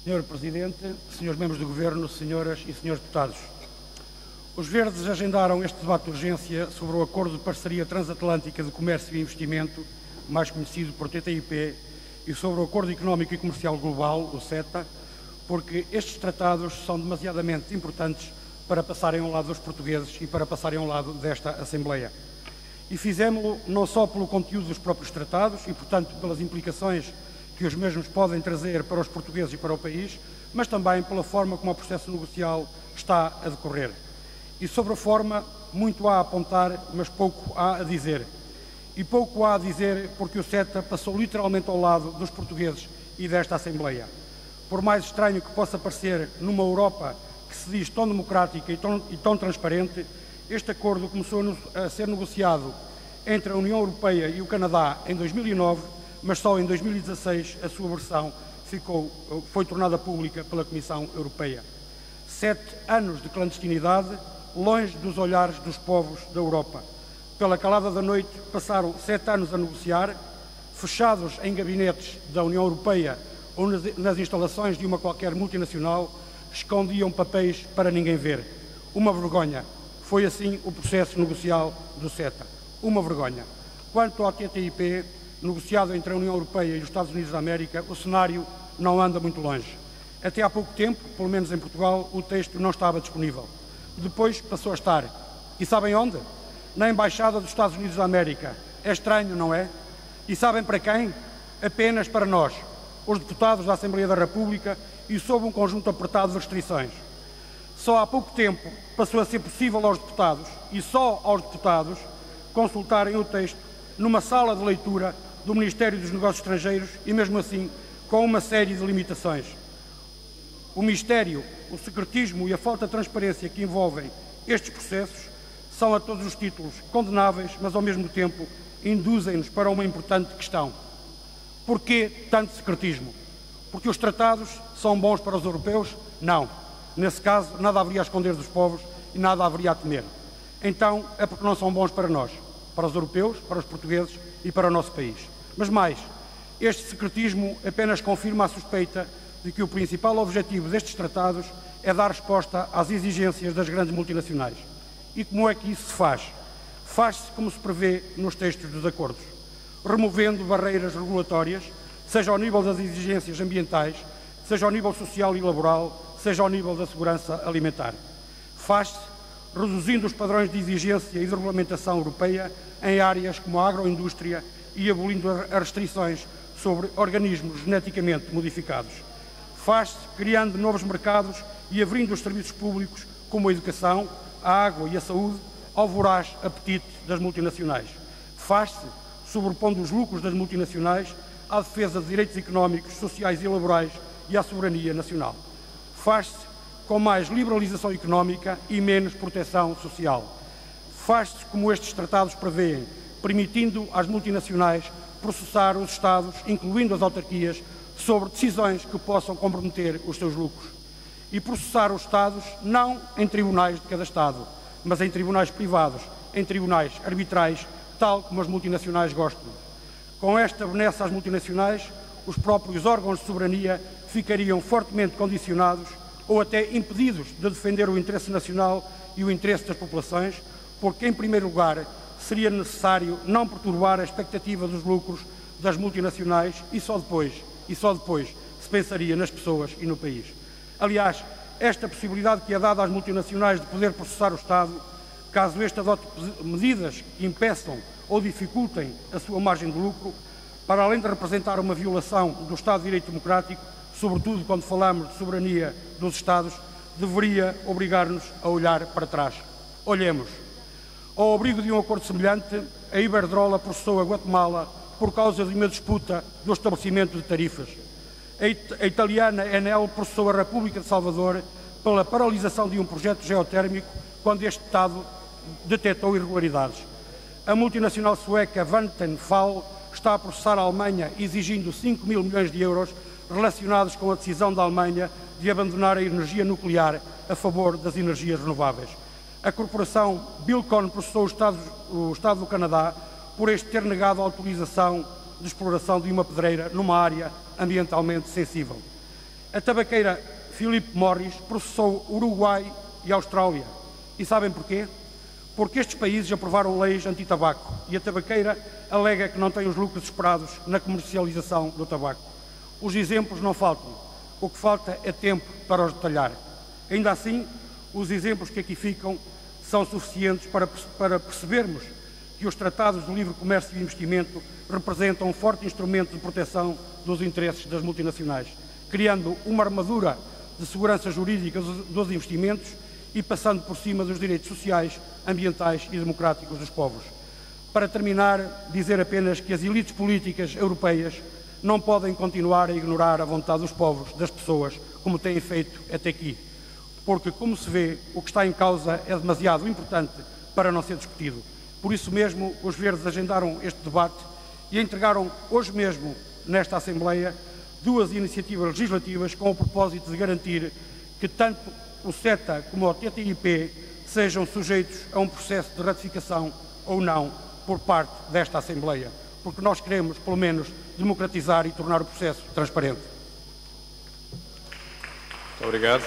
Senhor Presidente, senhores membros do Governo, senhoras e senhores deputados, os Verdes agendaram este debate de urgência sobre o Acordo de Parceria Transatlântica de Comércio e Investimento, mais conhecido por TTIP, e sobre o Acordo Económico e Comercial Global, o CETA, porque estes tratados são demasiadamente importantes para passarem ao lado dos portugueses e para passarem ao lado desta Assembleia. E fizemos-lo não só pelo conteúdo dos próprios tratados e, portanto, pelas implicações que os mesmos podem trazer para os portugueses e para o país, mas também pela forma como o processo negocial está a decorrer. E sobre a forma, muito há a apontar, mas pouco há a dizer. E pouco há a dizer porque o CETA passou literalmente ao lado dos portugueses e desta Assembleia. Por mais estranho que possa parecer numa Europa que se diz tão democrática e tão transparente, este acordo começou a ser negociado entre a União Europeia e o Canadá em 2009, mas só em 2016 a sua versão foi tornada pública pela Comissão Europeia. 7 anos de clandestinidade, longe dos olhares dos povos da Europa. Pela calada da noite, passaram 7 anos a negociar, fechados em gabinetes da União Europeia ou nas instalações de uma qualquer multinacional, escondiam papéis para ninguém ver. Uma vergonha. Foi assim o processo negocial do CETA. Uma vergonha. Quanto ao TTIP, negociado entre a União Europeia e os Estados Unidos da América, o cenário não anda muito longe. Até há pouco tempo, pelo menos em Portugal, o texto não estava disponível. Depois passou a estar. E sabem onde? Na Embaixada dos Estados Unidos da América. É estranho, não é? E sabem para quem? Apenas para nós, os deputados da Assembleia da República, e sob um conjunto apertado de restrições. Só há pouco tempo passou a ser possível aos deputados, e só aos deputados, consultarem o texto numa sala de leitura do Ministério dos Negócios Estrangeiros e, mesmo assim, com uma série de limitações. O mistério, o secretismo e a falta de transparência que envolvem estes processos são a todos os títulos condenáveis, mas ao mesmo tempo induzem-nos para uma importante questão. Porquê tanto secretismo? Porque os tratados são bons para os europeus? Não. Nesse caso, nada haveria a esconder dos povos e nada haveria a temer. Então, é porque não são bons para nós, para os europeus, para os portugueses e para o nosso país. Mas mais, este secretismo apenas confirma a suspeita de que o principal objetivo destes tratados é dar resposta às exigências das grandes multinacionais. E como é que isso se faz? Faz-se como se prevê nos textos dos acordos, removendo barreiras regulatórias, seja ao nível das exigências ambientais, seja ao nível social e laboral, seja ao nível da segurança alimentar. Faz-se reduzindo os padrões de exigência e de regulamentação europeia em áreas como a agroindústria e abolindo as restrições sobre organismos geneticamente modificados. Faz-se criando novos mercados e abrindo os serviços públicos como a educação, a água e a saúde ao voraz apetite das multinacionais. Faz-se sobrepondo os lucros das multinacionais à defesa de direitos económicos, sociais e laborais e à soberania nacional. Faz-se com mais liberalização económica e menos proteção social. Faz-se como estes tratados prevêem, permitindo às multinacionais processar os Estados, incluindo as autarquias, sobre decisões que possam comprometer os seus lucros. E processar os Estados não em tribunais de cada Estado, mas em tribunais privados, em tribunais arbitrais, tal como as multinacionais gostam. Com esta benesse às multinacionais, os próprios órgãos de soberania ficariam fortemente condicionados ou até impedidos de defender o interesse nacional e o interesse das populações, porque, em primeiro lugar, seria necessário não perturbar a expectativa dos lucros das multinacionais e só depois se pensaria nas pessoas e no país. Aliás, esta possibilidade que é dada às multinacionais de poder processar o Estado, caso este adote medidas que impeçam ou dificultem a sua margem de lucro, para além de representar uma violação do Estado de Direito Democrático, sobretudo quando falamos de soberania dos Estados, deveria obrigar-nos a olhar para trás. Olhemos. Ao abrigo de um acordo semelhante, a Iberdrola processou a Guatemala por causa de uma disputa do estabelecimento de tarifas. A italiana Enel processou a República de Salvador pela paralisação de um projeto geotérmico quando este Estado detectou irregularidades. A multinacional sueca Vattenfall está a processar a Alemanha exigindo 5 mil milhões de euros relacionados com a decisão da Alemanha de abandonar a energia nuclear a favor das energias renováveis. A corporação Bilcon processou o Estado do Canadá por este ter negado a autorização de exploração de uma pedreira numa área ambientalmente sensível. A tabaqueira Philip Morris processou Uruguai e Austrália. E sabem porquê? Porque estes países aprovaram leis anti-tabaco e a tabaqueira alega que não tem os lucros esperados na comercialização do tabaco. Os exemplos não faltam. O que falta é tempo para os detalhar. Ainda assim, os exemplos que aqui ficam são suficientes para percebermos que os tratados de livre comércio e investimento representam um forte instrumento de proteção dos interesses das multinacionais, criando uma armadura de segurança jurídica dos investimentos e passando por cima dos direitos sociais, ambientais e democráticos dos povos. Para terminar, dizer apenas que as elites políticas europeias não podem continuar a ignorar a vontade dos povos, das pessoas, como têm feito até aqui, porque, como se vê, o que está em causa é demasiado importante para não ser discutido. Por isso mesmo, os Verdes agendaram este debate e entregaram hoje mesmo, nesta Assembleia, 2 iniciativas legislativas com o propósito de garantir que tanto o CETA como o TTIP sejam sujeitos a um processo de ratificação ou não por parte desta Assembleia, porque nós queremos, pelo menos, democratizar e tornar o processo transparente. Muito obrigado.